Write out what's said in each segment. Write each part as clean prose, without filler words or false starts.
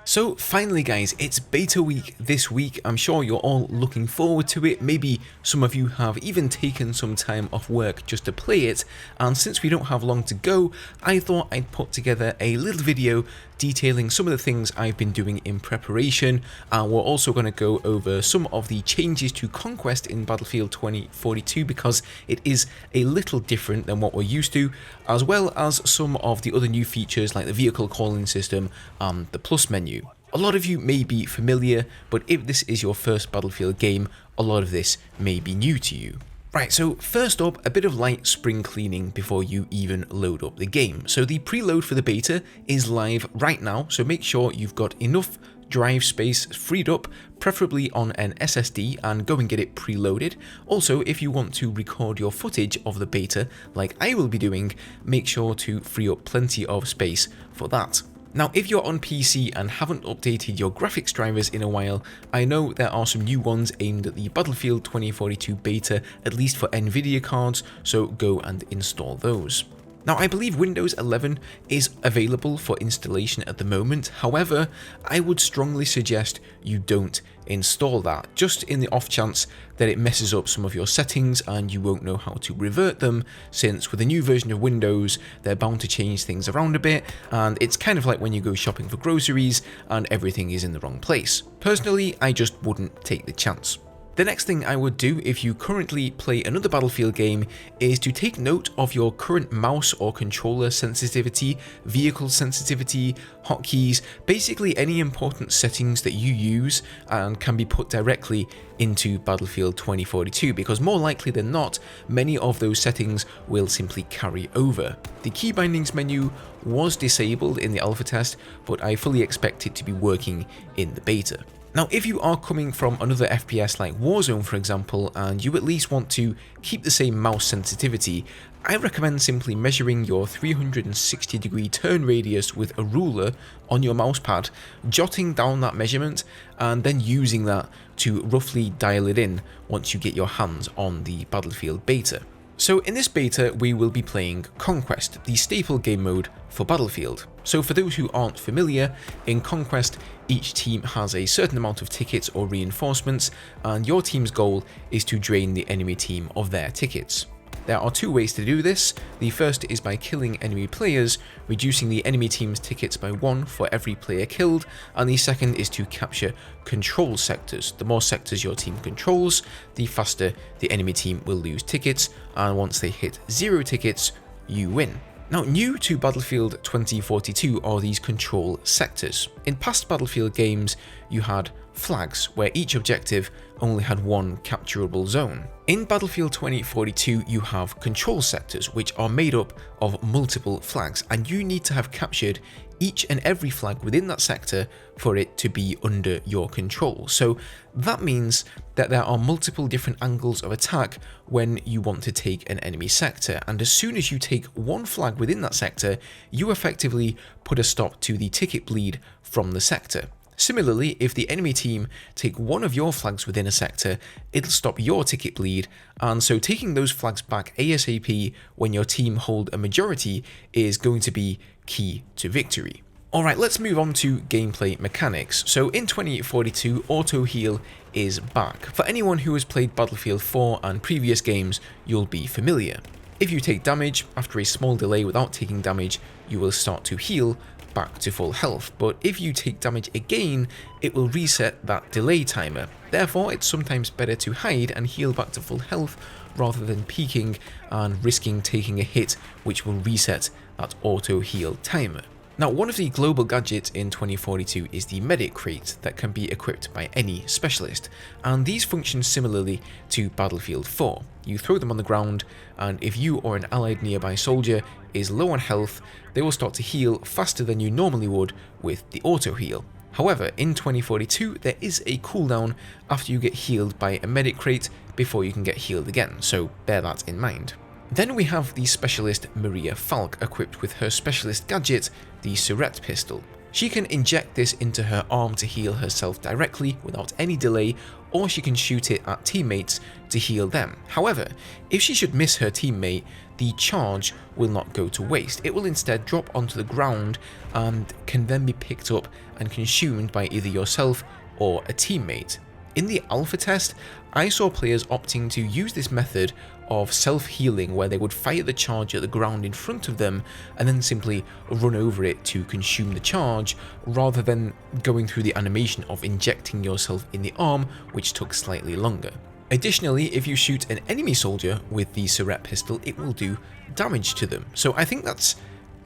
So finally guys, it's beta week this week. I'm sure you're all looking forward to it. Maybe some of you have even taken some time off work just to play it, and since we don't have long to go, I thought I'd put together a little video detailing some of the things I've been doing in preparation, and we're also going to go over some of the changes to Conquest in Battlefield 2042 because it is a little different than what we're used to, as well as some of the other new features like the vehicle calling system and the plus menu. A lot of you may be familiar, but if this is your first Battlefield game, a lot of this may be new to you. Right, so first up, a bit of light spring cleaning before you even load up the game. So the preload for the beta is live right now, so make sure you've got enough drive space freed up, preferably on an SSD, and go and get it preloaded. Also, if you want to record your footage of the beta, like I will be doing, make sure to free up plenty of space for that. Now, if you're on PC and haven't updated your graphics drivers in a while, I know there are some new ones aimed at the Battlefield 2042 beta, at least for Nvidia cards, so go and install those. Now, I believe Windows 11 is available for installation at the moment. However, I would strongly suggest you don't install that, just in the off chance that it messes up some of your settings and you won't know how to revert them, since with a new version of Windows, they're bound to change things around a bit, and it's kind of like when you go shopping for groceries and everything is in the wrong place. Personally, I just wouldn't take the chance. The next thing I would do if you currently play another Battlefield game is to take note of your current mouse or controller sensitivity, vehicle sensitivity, hotkeys, basically any important settings that you use and can be put directly into Battlefield 2042, because more likely than not, many of those settings will simply carry over. The Keybindings menu was disabled in the alpha test, but I fully expect it to be working in the beta. Now, if you are coming from another FPS like Warzone for example, and you at least want to keep the same mouse sensitivity, I recommend simply measuring your 360-degree turn radius with a ruler on your mousepad, jotting down that measurement, and then using that to roughly dial it in once you get your hands on the Battlefield beta. So in this beta, we will be playing Conquest, the staple game mode for Battlefield. So for those who aren't familiar, in Conquest, each team has a certain amount of tickets or reinforcements, and your team's goal is to drain the enemy team of their tickets. There are two ways to do this. The first is by killing enemy players, reducing the enemy team's tickets by 1 for every player killed, and the second is to capture control sectors. The more sectors your team controls, the faster the enemy team will lose tickets, and once they hit 0 tickets, you win. Now, new to Battlefield 2042 are these control sectors. In past Battlefield games, you had flags, where each objective only had one capturable zone. In Battlefield 2042, you have control sectors, which are made up of multiple flags, and you need to have captured each and every flag within that sector for it to be under your control. So that means that there are multiple different angles of attack when you want to take an enemy sector, and as soon as you take one flag within that sector, you effectively put a stop to the ticket bleed from the sector. Similarly, if the enemy team take one of your flags within a sector, it'll stop your ticket bleed, and so taking those flags back ASAP when your team hold a majority is going to be key to victory. Alright, let's move on to gameplay mechanics. So in 2042, auto heal is back. For anyone who has played Battlefield 4 and previous games, you'll be familiar. If you take damage, after a small delay without taking damage, you will start to heal back to full health, but if you take damage again, it will reset that delay timer. Therefore, it's sometimes better to hide and heal back to full health rather than peeking and risking taking a hit which will reset that auto heal timer. Now, one of the global gadgets in 2042 is the medic crate that can be equipped by any specialist, and these function similarly to Battlefield 4. You throw them on the ground, and if you or an allied nearby soldier is low on health, they will start to heal faster than you normally would with the auto heal. However, in 2042, there is a cooldown after you get healed by a medic crate before you can get healed again, so bear that in mind. Then we have the specialist Maria Falk equipped with her specialist gadget, the Syrette pistol. She can inject this into her arm to heal herself directly without any delay, or she can shoot it at teammates to heal them. However, if she should miss her teammate, the charge will not go to waste. It will instead drop onto the ground and can then be picked up and consumed by either yourself or a teammate. In the alpha test, I saw players opting to use this method of self-healing where they would fire the charge at the ground in front of them and then simply run over it to consume the charge, rather than going through the animation of injecting yourself in the arm, which took slightly longer. Additionally, if you shoot an enemy soldier with the Syrette pistol, it will do damage to them. So I think that's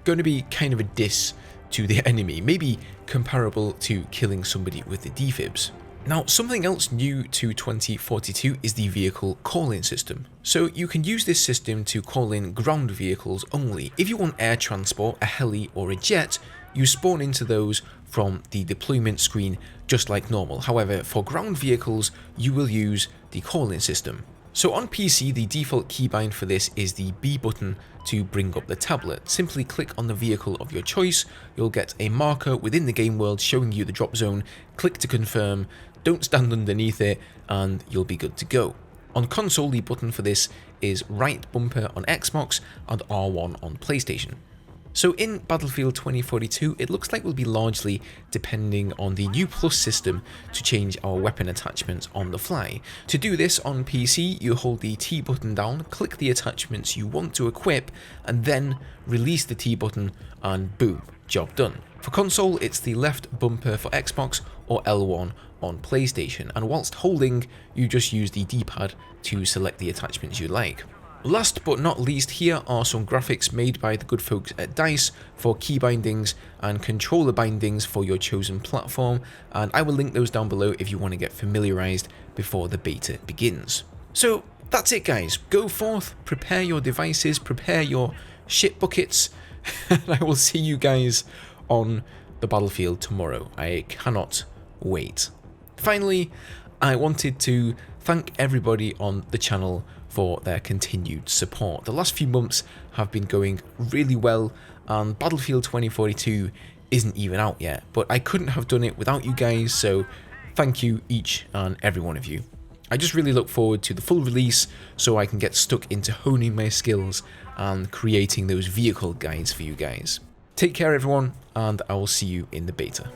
going to be kind of a diss to the enemy, maybe comparable to killing somebody with the defibs. Now, something else new to 2042 is the vehicle call-in system. So you can use this system to call in ground vehicles only. If you want air transport, a heli or a jet, you spawn into those from the deployment screen just like normal. However, for ground vehicles, you will use the call-in system. So on PC, the default keybind for this is the B button to bring up the tablet. Simply click on the vehicle of your choice, you'll get a marker within the game world showing you the drop zone, click to confirm, don't stand underneath it, and you'll be good to go. On console, the button for this is right bumper on Xbox and R1 on PlayStation. So in Battlefield 2042, it looks like we'll be largely depending on the new plus system to change our weapon attachments on the fly. To do this on PC, you hold the T button down, click the attachments you want to equip, and then release the T button, and boom, job done. For console, it's the left bumper for Xbox or L1 on PlayStation, and whilst holding, you just use the D-pad to select the attachments you like. Last but not least, here are some graphics made by the good folks at DICE for keybindings and controller bindings for your chosen platform, and I will link those down below if you want to get familiarized before the beta begins. So that's it guys, go forth, prepare your devices, prepare your shit buckets, and I will see you guys on the battlefield tomorrow. I cannot wait. Finally, I wanted to thank everybody on the channel for their continued support. The last few months have been going really well, and Battlefield 2042 isn't even out yet, but I couldn't have done it without you guys, so thank you each and every one of you. I just really look forward to the full release so I can get stuck into honing my skills and creating those vehicle guides for you guys. Take care everyone, and I will see you in the beta.